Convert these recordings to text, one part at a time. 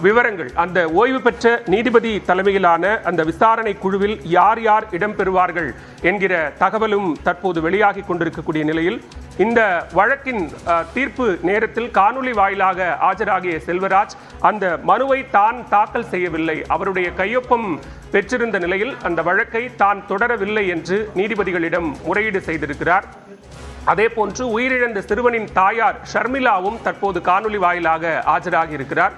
விவரங்கள் அந்த ஓய்வு பெற்ற நீதிபதி தலைமையிலான அந்த விசாரணை குழுவில் யார் யார் இடம்பெறுவார்கள் என்கிற தகவலும் தற்போது வெளியாகி கொண்டிருக்கக்கூடிய நிலையில் இந்த வழக்கின் தீர்ப்பு நேரத்தில் காணொலி வாயிலாக ஆஜராகிய செல்வராஜ் அந்த மனுவை தான் தாக்கல் செய்யவில்லை, அவருடைய கையொப்பம் பெற்றிருந்த நிலையில் அந்த வழக்கை தான் தொடரவில்லை என்று நீதிபதிகளிடம் முறையீடு செய்திருக்கிறார். அதே போன்று உயிரிழந்த சிறுவனின் தாயார் ஷர்மிளாவும் தற்போது காணொலி வாயிலாக ஆஜராகி இருக்கிறார்.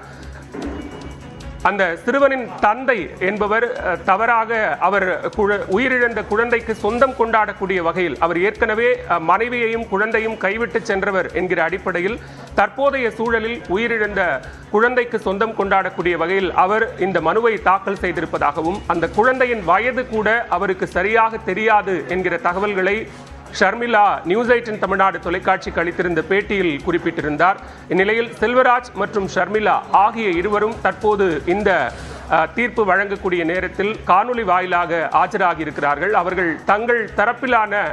அந்த சிறுவனின் தந்தை என்பவர் தவறாக அவர் உயிரிழந்த குழந்தைக்கு சொந்தம் கொண்டாடக்கூடிய வகையில் அவர் ஏற்கனவே மனைவியையும் குழந்தையும் கைவிட்டு சென்றவர் என்கிற அடிப்படையில் தற்போதைய சூழலில் உயிரிழந்த குழந்தைக்கு சொந்தம் கொண்டாடக்கூடிய வகையில் அவர் இந்த மனுவை தாக்கல் செய்திருப்பதாகவும் அந்த குழந்தையின் வயது கூட அவருக்கு சரியாக தெரியாது என்கிற தகவல்களை ஷர்மிளா நியூஸ் 18 தமிழ்நாடு தொலைக்காட்சிக்கு அளித்திருந்த பேட்டியில் குறிப்பிட்டிருந்தார். இந்நிலையில் செல்வராஜ் மற்றும் ஷர்மிளா ஆகிய இருவரும் தற்போது இந்த தீர்ப்பு வழங்கக்கூடிய நேரத்தில் காணொலி வாயிலாக ஆஜராகி இருக்கிறார்கள். அவர்கள் தங்கள் தரப்பிலான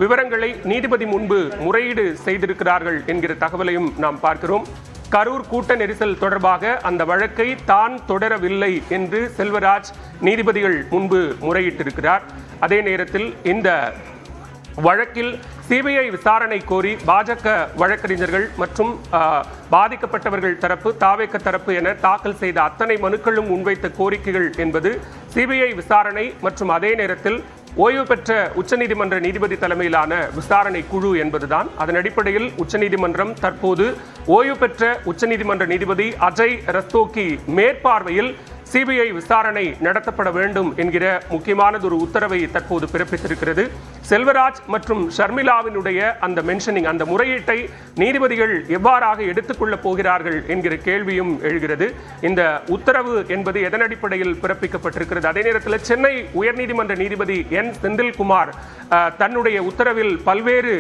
விவரங்களை நீதிபதி முன்பு முறையீடு செய்திருக்கிறார்கள் என்கிற தகவலையும் நாம் பார்க்கிறோம். கரூர் கூட்ட நெரிசல் தொடர்பாக அந்த வழக்கை தான் தொடரவில்லை என்று செல்வராஜ் நீதிபதிகள் முன்பு முறையிட்டிருக்கிறார். அதே நேரத்தில் இந்த வழக்கில் சிபிஐ விசாரணை கோரி பாஜக வழக்கறிஞர்கள் மற்றும் பாதிக்கப்பட்டவர்கள் தரப்பு, தாவேக தரப்பு என தாக்கல் செய்த அத்தனை மனுக்களும் முன்வைத்த கோரிக்கைகள் என்பது சிபிஐ விசாரணை மற்றும் அதே நேரத்தில் ஓய்வு பெற்ற உச்சநீதிமன்ற நீதிபதி தலைமையிலான விசாரணை குழு என்பதுதான். அதன் அடிப்படையில் உச்சநீதிமன்றம் தற்போது ஓய்வு பெற்ற உச்சநீதிமன்ற நீதிபதி அஜய் ரஸ்தோகி மேற்பார்வையில் சிபிஐ விசாரணை நடத்தப்பட வேண்டும் என்கிற முக்கியமானதொரு உத்தரவை தற்போது பிறப்பித்திருக்கிறது. செல்வராஜ் மற்றும் ஷர்மிளாவினுடைய அந்த மென்ஷனிங், அந்த முறையீட்டை நீதிபதிகள் எவ்வாறாக எடுத்துக்கொள்ளப் போகிறார்கள் என்கிற கேள்வியும் எழுகிறது. இந்த உத்தரவு என்பது எதன் அடிப்படையில் பிறப்பிக்கப்பட்டிருக்கிறது? அதே நேரத்தில் சென்னை உயர்நீதிமன்ற நீதிபதி என் செந்தில்குமார் தன்னுடைய உத்தரவில் பல்வேறு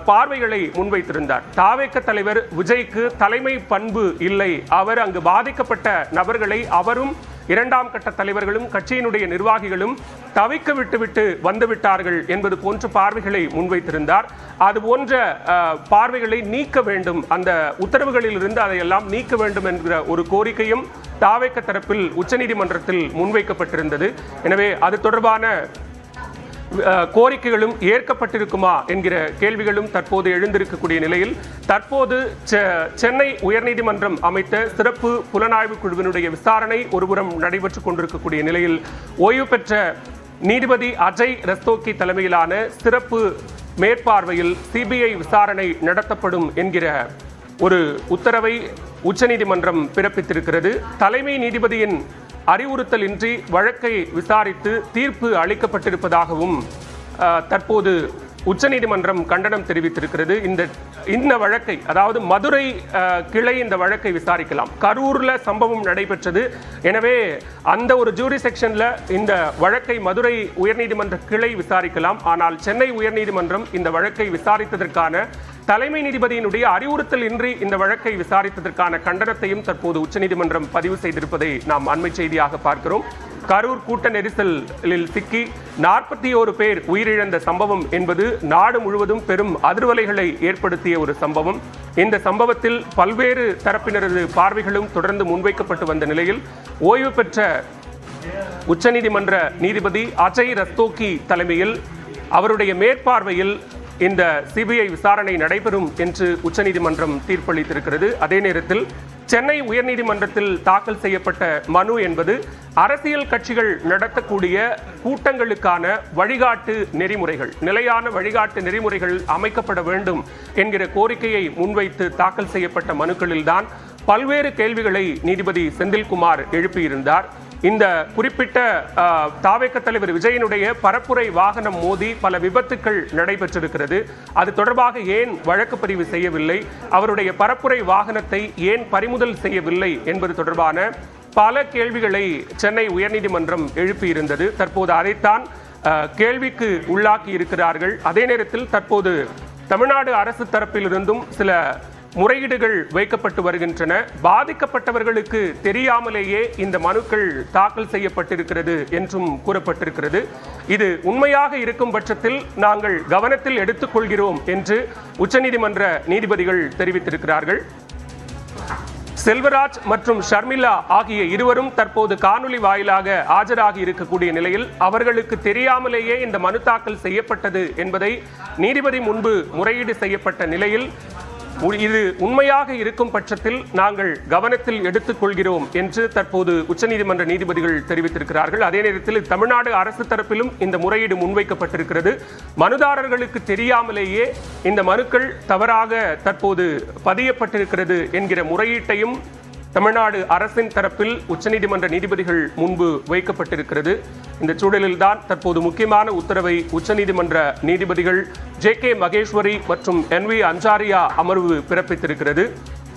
பார்வைகளை முன்வைத்திருந்தார். தாவேக தலைவர் விஜய்க்கு தலைமை பண்பு இல்லை, அவர் அங்கு பாதிக்கப்பட்ட நபர்களை அவரும் இரண்டாம் கட்ட தலைவர்களும் கட்சியினுடைய நிர்வாகிகளும் தவிக்க விட்டுவிட்டு வந்துவிட்டார்கள் என்பது போன்ற பார்வைகளை முன்வைத்திருந்தார். அது போன்ற பார்வைகளை நீக்க வேண்டும், அந்த உத்தரவுகளில் இருந்து அதையெல்லாம் நீக்க வேண்டும் என்கிற ஒரு கோரிக்கையும் தாவேக தரப்பில் உச்சநீதிமன்றத்தில் முன்வைக்கப்பட்டிருந்தது. எனவே அது தொடர்பான கோரிக்கைகளும் ஏற்கப்பட்டிருக்குமா என்கிற கேள்விகளும் தற்போது எழுந்திருக்கக்கூடிய நிலையில் தற்போது சென்னை உயர்நீதிமன்றம் அமைத்த சிறப்பு புலனாய்வு குழுவினுடைய விசாரணை ஒருபுறம் நடைபெற்றுக் கொண்டிருக்கக்கூடிய நிலையில் ஓய்வு பெற்ற நீதிபதி அஜய் ரஸ்தோகி தலைமையிலான சிறப்பு மேற்பார்வையில் சிபிஐ விசாரணை நடத்தப்படும் என்கிற ஒரு உத்தரவை உச்சநீதிமன்றம் பிறப்பித்திருக்கிறது. தலைமை நீதிபதியின் அறிவுறுத்தல் இன்றி வழக்கை விசாரித்து தீர்ப்பு அளிக்கப்பட்டிருப்பதாகவும் தற்போது உச்சநீதிமன்றம் கண்டனம் தெரிவித்திருக்கிறது. இந்த வழக்கை, அதாவது மதுரை கிளை இந்த வழக்கை விசாரிக்கலாம். கரூர்ல சம்பவம் நடைபெற்றது. எனவே அந்த ஒரு ஜூரி செக்ஷன்ல இந்த வழக்கை மதுரை உயர்நீதிமன்ற கிளை விசாரிக்கலாம். ஆனால் சென்னை உயர்நீதிமன்றம் இந்த வழக்கை விசாரித்ததற்கான தலைமை நீதிபதியினுடைய அறிவுறுத்தல் இன்றி இந்த வழக்கை விசாரித்ததற்கான கண்டனத்தையும் தற்போது உச்சநீதிமன்றம் பதிவு செய்திருப்பதை நாம் அண்மை செய்தியாக பார்க்கிறோம். கரூர் கூட்ட நெரிசலில் சிக்கி 41 பேர் உயிரிழந்த சம்பவம் என்பது நாடு முழுவதும் பெரும் அதிர்வலைகளை ஏற்படுத்திய ஒரு சம்பவம். இந்த சம்பவத்தில் பல்வேறு தரப்பினரது பார்வைகளும் தொடர்ந்து முன்வைக்கப்பட்டு வந்த நிலையில் ஓய்வு பெற்ற உச்சநீதிமன்ற நீதிபதி அஜய் ரஸ்தோகி தலைமையில் அவருடைய மேற்பார்வையில் இந்த சிபிஐ விசாரணை நடைபெறும் என்று உச்சநீதிமன்றம் தீர்ப்பளித்திருக்கிறது. அதே நேரத்தில் சென்னை உயர்நீதிமன்றத்தில் தாக்கல் செய்யப்பட்ட மனு என்பது அரசியல் கட்சிகள் நடத்தக்கூடிய கூட்டங்களுக்கான வழிகாட்டு நெறிமுறைகள், நிலையான வழிகாட்டு நெறிமுறைகள் அமைக்கப்பட வேண்டும் என்கிற கோரிக்கையை முன்வைத்து தாக்கல் செய்யப்பட்ட மனுக்களில்தான் பல்வேறு கேள்விகளை நீதிபதி செந்தில்குமார் எழுப்பியிருந்தார். இந்த குறிப்பிட்ட தாவேக தலைவர் விஜயனுடைய பரப்புரை வாகனம் மோதி பல விபத்துக்கள் நடைபெற்றிருக்கிறது. அது தொடர்பாக ஏன் வழக்கு பதிவு செய்யவில்லை, அவருடைய பரப்புரை வாகனத்தை ஏன் பறிமுதல் செய்யவில்லை என்பது தொடர்பான பல கேள்விகளை சென்னை உயர்நீதிமன்றம் எழுப்பியிருந்தது. தற்போது அதைத்தான் கேள்விக்கு உள்ளாக்கி இருக்கிறார்கள். அதே நேரத்தில் தற்போது தமிழ்நாடு அரசு தரப்பிலிருந்தும் சில முறையீடுகள் வைக்கப்பட்டு வருகின்றன. பாதிக்கப்பட்டவர்களுக்கு தெரியாமலேயே இந்த மனுக்கள் தாக்கல் செய்யப்பட்டிருக்கிறது என்றும் கூறப்பட்டிருக்கிறது. இது உண்மையாக இருக்கும் பட்சத்தில் நாங்கள் கவனத்தில் எடுத்துக்கொள்கிறோம் என்று உச்சநீதிமன்ற நீதிபதிகள் தெரிவித்திருக்கிறார்கள். செல்வராஜ் மற்றும் ஷர்மிளா ஆகிய இருவரும் தற்போது காணொலி வாயிலாக ஆஜராகி இருக்கக்கூடிய நிலையில் அவர்களுக்கு தெரியாமலேயே இந்த மனு தாக்கல் செய்யப்பட்டது என்பதை நீதிபதி முன்பு முறையீடு செய்யப்பட்ட நிலையில் இது உண்மையாக இருக்கும் பட்சத்தில் நாங்கள் கவனத்தில் எடுத்துக் கொள்கிறோம் என்று தற்போது உச்சநீதிமன்ற நீதிபதிகள் தெரிவித்திருக்கிறார்கள். அதே நேரத்தில் தமிழ்நாடு அரசு தரப்பிலும் இந்த முறையீடு முன்வைக்கப்பட்டிருக்கிறது. மனுதாரர்களுக்கு தெரியாமலேயே இந்த மனுக்கள் தவறாக தற்போது பதியப்பட்டிருக்கிறது என்கிற முறையீட்டையும் தமிழ்நாடு அரசின் தரப்பில் உச்சநீதிமன்ற நீதிபதிகள் முன்பு வைக்கப்பட்டிருக்கிறது. இந்த சூழலில்தான் தற்போது முக்கியமான உத்தரவை உச்சநீதிமன்ற நீதிபதிகள் ஜே.கே. மகேஸ்வரி மற்றும் என்.வி. அஞ்சாரியா அமர்வு பிறப்பித்திருக்கிறது.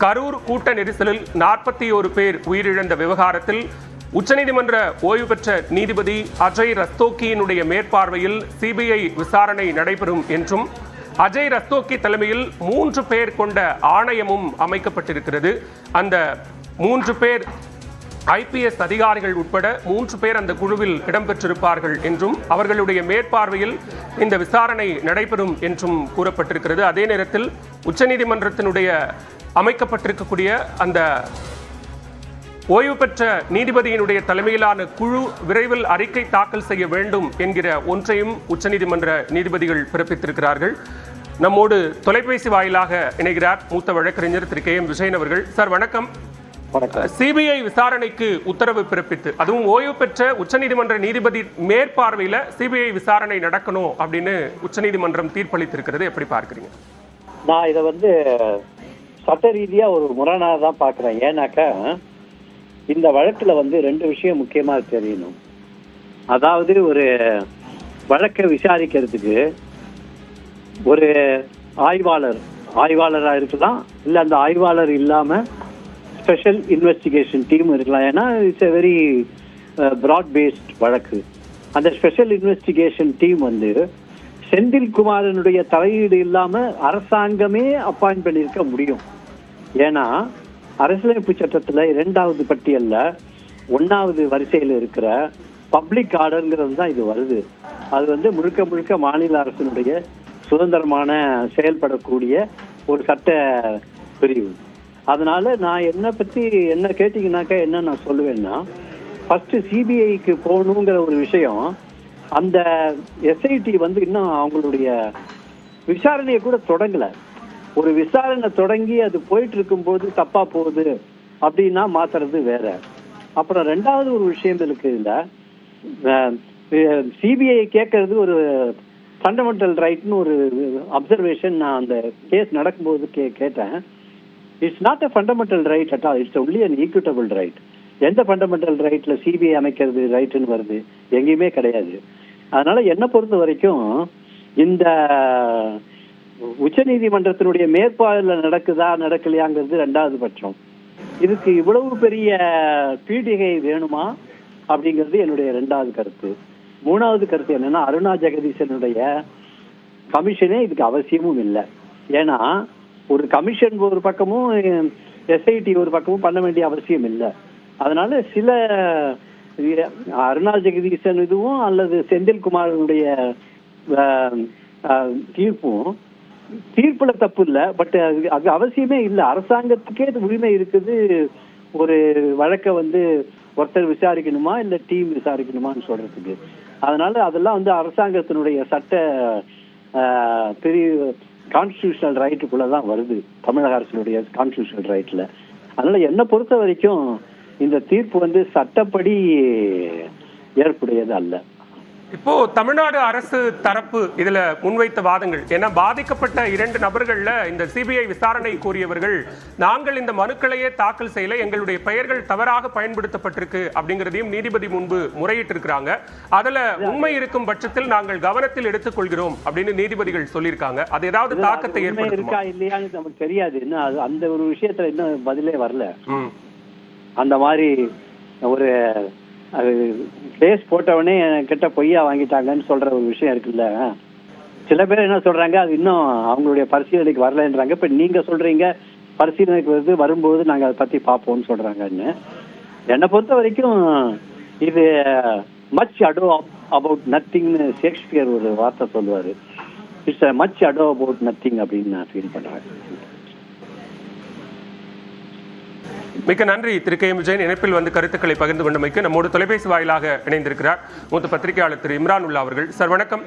கரூர் கூட்ட நெரிசலில் 41 பேர் உயிரிழந்த விவகாரத்தில் உச்சநீதிமன்ற ஓய்வு பெற்ற நீதிபதி அஜய் ரஸ்தோக்கியினுடைய மேற்பார்வையில் சிபிஐ விசாரணை நடைபெறும் என்றும் அஜய் ரஸ்தோக்கி தலைமையில் 3 பேர் கொண்ட ஆணையமும் அமைக்கப்பட்டிருக்கிறது. அந்த 3 பேர் IPS அதிகாரிகள் உட்பட 3 பேர் அந்த குழுவில் இடம்பெற்றிருப்பார்கள் என்றும் அவர்களுடைய மேற்பார்வையில் இந்த விசாரணை நடைபெறும் என்றும் கூறப்பட்டிருக்கிறது. அதே நேரத்தில் உச்சநீதிமன்றத்தினுடைய அமைக்கப்பட்டிருக்கக்கூடிய அந்த ஓய்வு பெற்ற நீதிபதியினுடைய தலைமையிலான குழு விரைவில் அறிக்கை தாக்கல் செய்ய வேண்டும் என்கிற ஒன்றையும் உச்சநீதிமன்ற நீதிபதிகள் பிறப்பித்திருக்கிறார்கள். நம்மோடு தொலைபேசி வாயிலாக இணைகிறார் மூத்த வழக்கறிஞர் திரு K.M. விஜயன் அவர்கள். சார் வணக்கம். சிபிஐ விசாரணைக்கு உத்தரவு பிறப்பித்து அதுவும் ஓய்வு பெற்ற உச்சநீதிமன்ற நீதிபதி மேற்பார்வையில சிபிஐ விசாரணை நடக்கணும் அப்படின்னு உச்சநீதிமன்றம் தீர்ப்பளித்திருக்கிறது. எப்படி பார்க்கிறீங்க? நான் இதை சட்ட ரீதியா ஒரு முரணாக தான் பாக்குறேன். ஏன்னாக்கா இந்த வழக்குல 2 விஷயம் முக்கியமா தெரியணும். அதாவது ஒரு வழக்கை விசாரிக்கிறதுக்கு ஒரு ஆய்வாளரா இருக்கலாம், இல்ல அந்த ஆய்வாளர் இல்லாம ஸ்பெஷல் இன்வெஸ்டிகேஷன் டீம் இருக்கலாம். ஏன்னா it's a very broad based வழக்கு. அந்த ஸ்பெஷல் இன்வெஸ்டிகேஷன் டீம் செந்தில்குமாரனுடைய தலையீடு இல்லாம அரசாங்கமே அப்பாயிண்ட் பண்ணியிருக்க முடியும். ஏன்னா அரசியலமைப்பு சட்டத்துல 2வது பட்டியல்ல 1வது வரிசையில் இருக்கிற பப்ளிக் ஆர்டர்ங்கிறது தான் இது வருது. அது முழுக்க முழுக்க மாநில அரசினுடைய சுதந்திரமான செயல்படக்கூடிய ஒரு சட்ட பிரிவு. அதனால நான் என்ன கேட்டீங்கன்னாக்கா என்ன நான் சொல்லுவேன்னா, ஃபர்ஸ்ட் சிபிஐக்கு போகணுங்கிற ஒரு விஷயம், அந்த எஸ்ஐடி இன்னும் அவங்களுடைய விசாரணையை கூட தொடங்கல. ஒரு விசாரணை தொடங்கி அது போயிட்டு இருக்கும்போது தப்பா போகுது அப்படின்னா மாத்துறது வேற. அப்புறம் 2வது ஒரு விஷயம் இருக்கு. இல்ல சிபிஐ கேட்கறது ஒரு ஃபண்டமெண்டல் ரைட்னு ஒரு அப்சர்வேஷன் நான் அந்த கேஸ் நடக்கும்போது கேட்டேன். It's not a fundamental right at all, it's only an equitable right. எந்த ஃபண்டமெண்டல் ரைட்ல சிபிஐ அமைக்கிறது ரைட்டுன்னு வருது? எங்கேயுமே கிடையாது. அதனால என்னை பொறுத்த வரைக்கும் இந்த உச்சநீதிமன்றத்தினுடைய மேற்பார்வையில் நடக்குதா நடக்கலையாங்கிறது 2வது பட்சம். இதுக்கு இவ்வளவு பெரிய பீடிகை வேணுமா அப்படிங்கிறது என்னுடைய 2வது கருத்து. 3வது கருத்து என்னன்னா, அருணா ஜெகதீசனுடைய கமிஷனே இதுக்கு அவசியமும் இல்லை. ஏன்னா ஒரு கமிஷன் ஒரு பக்கமும் எஸ்ஐடி ஒரு பக்கமும் பண்ண வேண்டிய அவசியம் இல்லை. அதனால சில அருணா ஜெகதீசன் இதுவும் அல்லது செந்தில்குமாரனுடைய தீர்ப்புல தப்பு இல்லை. பட் அது அவசியமே இல்லை. அரசாங்கத்துக்கே அது உரிமை இருக்குது. ஒரு வழக்கை ஒருத்தர் விசாரிக்கணுமா இல்ல டீம் விசாரிக்கணுமான்னு சொல்றதுக்கு. அதனால அதெல்லாம் அரசாங்கத்தினுடைய சட்ட பிரிவு கான்ஸ்டிடியூஷனல் ரைட்டுக்குள்ளதான் வருது, தமிழக அரசினுடைய கான்ஸ்டிடியூஷனல் ரைட்ல. அதனால என்னை பொறுத்த வரைக்கும் இந்த தீர்ப்பு சட்டப்படி ஏற்புடையது அல்ல. இப்போ தமிழ்நாடு அரசு தரப்பு இதுல முன்வைத்த வாதங்கள், ஏன்னா பாதிக்கப்பட்ட 2 நபர்கள்ல இந்த சிபிஐ விசாரணை கோரியவர்கள், நாங்கள் இந்த மனுக்களையே தாக்கல் செய்யல, எங்களுடைய பெயர்கள் தவறாக பயன்படுத்தப்பட்டிருக்கு அப்படிங்கிறதையும் நீதிபதி முன்பு முறையிட்டு இருக்கிறாங்க. அதுல உண்மை இருக்கும் பட்சத்தில் நாங்கள் கவனத்தில் எடுத்துக் கொள்கிறோம் அப்படின்னு நீதிபதிகள் சொல்லியிருக்காங்க. அது ஏதாவது தாக்கத்தை ஏற்படுத்துமா இல்லையான்னு நமக்கு தெரியாது. இன்னும் அந்த ஒரு விஷயத்துல இன்னும் பதிலே வரல. அந்த மாதிரி ஒரு கேஸ் போட்டவனே கிட்ட பொய்யா வாங்கிட்டாங்கன்னு சொல்ற ஒரு விஷயம் இருக்குல்ல. சில பேர் என்ன சொல்றாங்க, அது இன்னும் அவங்களுடைய பரிசீலனைக்கு வரலன்றாங்க. இப்ப நீங்க சொல்றீங்க பரிசீலனைக்கு வரும்போது நாங்க அதை பத்தி பார்ப்போம்னு சொல்றாங்கன்னு. என்னை பொறுத்த வரைக்கும் இது மச் அடோ அபவுட் நத்திங்னு ஷேக்ஸ்பியர் ஒரு வார்த்தை சொல்லுவாரு. இட்ஸ் மச் அடோ அபவுட் நத்திங் அப்படின்னு நான் ஃபீல் பண்றேன். மிக்க நன்றி திரு கே. விஜயன், இணைப்பில் வந்து கருத்துக்களை பகிர்ந்து கொண்டமைக்கு. நம்மோடு தொலைபேசி வாயிலாக இணைந்திருக்கிறார் மூத்த பத்திரிகையாளர் திரு இம்ரான் உல்லா அவர்கள். சார் வணக்கம்.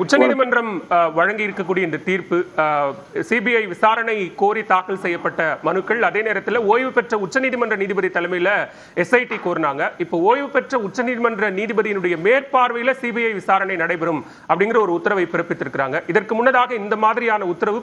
உச்சநீதிமன்றம் வழங்கி இருக்கக்கூடிய இந்த தீர்ப்பு, சிபிஐ விசாரணை கோரி தாக்கல் செய்யப்பட்ட மனுக்கள், அதே நேரத்தில் ஓய்வு பெற்ற உச்சநீதிமன்ற நீதிபதி தலைமையில் எஸ்ஐடி கோரினாங்க. இப்போ ஓய்வு பெற்ற உச்சநீதிமன்ற நீதிபதியினுடைய மேற்பார்வையில் சிபிஐ விசாரணை நடைபெறும் அப்படிங்கிற ஒரு உத்தரவை பிறப்பித்திருக்கிறாங்க. இதற்கு முன்னதாக இந்த மாதிரியான உத்தரவு